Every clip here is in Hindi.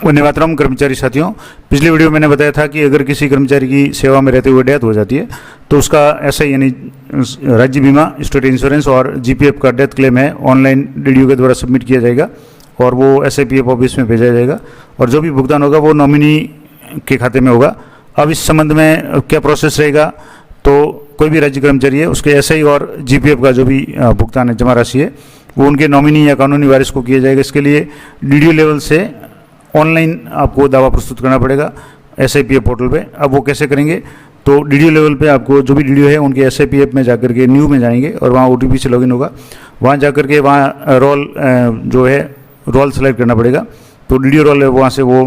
वंदेमातरम कर्मचारी साथियों, पिछली वीडियो मैंने बताया था कि अगर किसी कर्मचारी की सेवा में रहते हुए डेथ हो जाती है तो उसका एसआई यानी राज्य बीमा, स्टेट इंश्योरेंस और जीपीएफ का डेथ क्लेम है ऑनलाइन डीडीओ के द्वारा सबमिट किया जाएगा और वो एसआईपीएफ ऑफिस में भेजा जाएगा और जो भी भुगतान होगा वो नॉमिनी के खाते में होगा। अब इस संबंध में क्या प्रोसेस रहेगा, तो कोई भी राज्य कर्मचारी है उसके एसआई और जीपीएफ का जो भी भुगतान है, जमा राशि है, वो उनके नॉमिनी या कानूनी वारिस को किया जाएगा। इसके लिए डीडीओ लेवल से ऑनलाइन आपको दावा प्रस्तुत करना पड़ेगा एसआईपीएफ पोर्टल पे। अब वो कैसे करेंगे, तो डीडीओ लेवल पे आपको जो भी डीडीओ है उनके एसआईपीएफ में जाकर के न्यू में जाएंगे और वहाँ ओटीपी से लॉगिन होगा। वहाँ जाकर के वहाँ रोल जो है रोल सेलेक्ट करना पड़ेगा, तो डीडीओ रोल है वहाँ से वो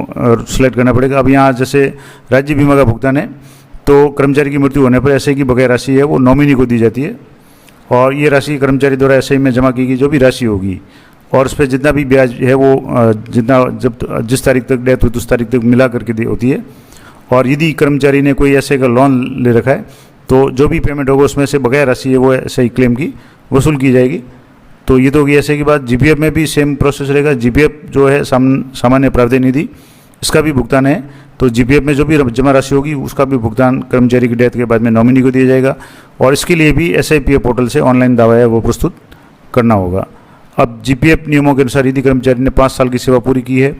सेलेक्ट करना पड़ेगा। अब यहाँ जैसे राज्य बीमा का भुगतान है तो कर्मचारी की मृत्यु होने पर एसआई की बकाया राशि है वो नॉमिनी को दी जाती है और ये राशि कर्मचारी द्वारा एसआई में जमा की गई जो भी राशि होगी और उस पर जितना भी ब्याज है वो जितना जब जिस तारीख तक डेथ हुई उस तारीख तक मिला करके होती है। और यदि कर्मचारी ने कोई एसआई का लोन ले रखा है तो जो भी पेमेंट होगा उसमें से बकाया राशि है वो एसआई क्लेम की वसूल की जाएगी। तो ये तो होगी एसआई की बात। जीपीएफ में भी सेम प्रोसेस रहेगा। जीपीएफ जो है सामान्य प्रावधान निधि, इसका भी भुगतान है, तो जीपीएफ में जो भी जमा राशि होगी उसका भी भुगतान कर्मचारी की डेथ के बाद में नॉमिनी को दिया जाएगा और इसके लिए भी एसआईपीएफ पोर्टल से ऑनलाइन दावा है वो प्रस्तुत करना होगा। अब जीपीएफ नियमों के अनुसार यदि कर्मचारी ने 5 साल की सेवा पूरी की है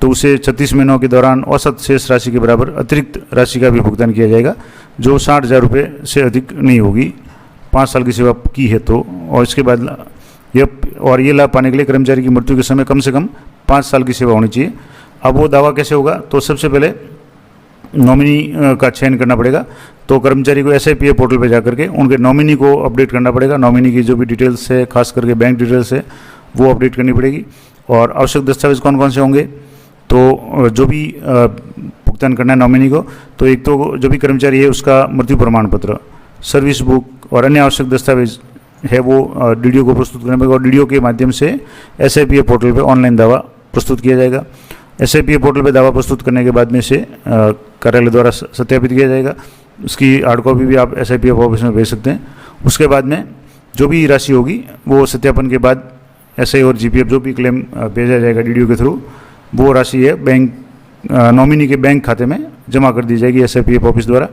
तो उसे 36 महीनों के दौरान औसत शेष राशि के बराबर अतिरिक्त राशि का भी भुगतान किया जाएगा जो 60,000 रुपये से अधिक नहीं होगी 5 साल की सेवा की है तो। और इसके बाद ये लाभ पाने के लिए कर्मचारी की मृत्यु के समय कम से कम 5 साल की सेवा होनी चाहिए। अब वो दावा कैसे होगा, तो सबसे पहले नॉमिनी का चयन करना पड़ेगा। तो कर्मचारी को एसआईपीएफ पोर्टल पर जाकर के उनके नॉमिनी को अपडेट करना पड़ेगा। नॉमिनी की जो भी डिटेल्स है, खास करके बैंक डिटेल्स है, वो अपडेट करनी पड़ेगी। और आवश्यक दस्तावेज कौन कौन से होंगे, तो जो भी भुगतान करना है नॉमिनी को, तो एक तो जो भी कर्मचारी है उसका मृत्यु प्रमाण पत्र, सर्विस बुक और अन्य आवश्यक दस्तावेज है वो डीडीओ को प्रस्तुत करना पड़ेगा और डीडीओ के माध्यम से एसआईपीएफ पोर्टल पर ऑनलाइन दावा प्रस्तुत किया जाएगा। एसआईपीएफ पोर्टल पर दावा प्रस्तुत करने के बाद में से कार्यालय द्वारा सत्यापित किया जाएगा। उसकी हार्ड कॉपी भी आप एसआईपीएफ ऑफिस में भेज सकते हैं। उसके बाद में जो भी राशि होगी वो सत्यापन के बाद एसआई और जीपीएफ जो भी क्लेम भेजा जाएगा डीडीओ के थ्रू, वो राशि है बैंक नॉमिनी के बैंक खाते में जमा कर दी जाएगी एसआईपीएफ ऑफिस द्वारा।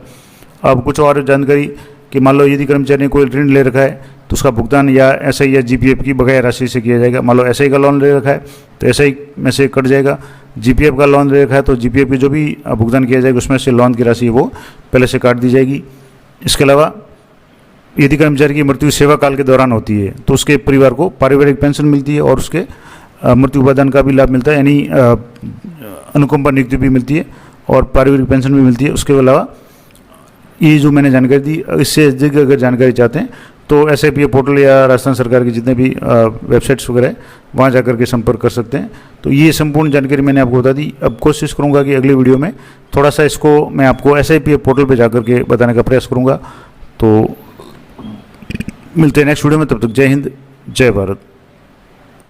अब कुछ और जानकारी कि मान लो यदि कर्मचारी ने कोई ऋण ले रखा है तो उसका भुगतान या एसआई या जीपीएफ की बकाया राशि से किया जाएगा। मान लो एसआई का लोन ले रखा है तो एसआई में से कट जाएगा। जीपीएफ का लोन ले रखा है तो जीपीएफ की जो भी भुगतान किया जाएगा उसमें से लोन की राशि वो पहले से काट दी जाएगी। इसके अलावा यदि कर्मचारी की मृत्यु सेवा काल के दौरान होती है तो उसके परिवार को पारिवारिक पेंशन मिलती है और उसके मृत्यु उपादान का भी लाभ मिलता है, यानी अनुकंपा नियुक्ति भी मिलती है और पारिवारिक पेंशन भी मिलती है। उसके अलावा ये जो मैंने जानकारी दी, इससे अधिक अगर जानकारी चाहते हैं तो एसआईपीएफ पोर्टल या राजस्थान सरकार की जितने भी वेबसाइट्स वगैरह है वहाँ जाकर के संपर्क कर सकते हैं। तो ये संपूर्ण जानकारी मैंने आपको बता दी। अब कोशिश करूँगा कि अगली वीडियो में थोड़ा सा इसको मैं आपको एसआईपीएफ पोर्टल पे जाकर के बताने का प्रयास करूँगा। तो मिलते हैं नेक्स्ट वीडियो में, तब तक जय हिंद, जय भारत।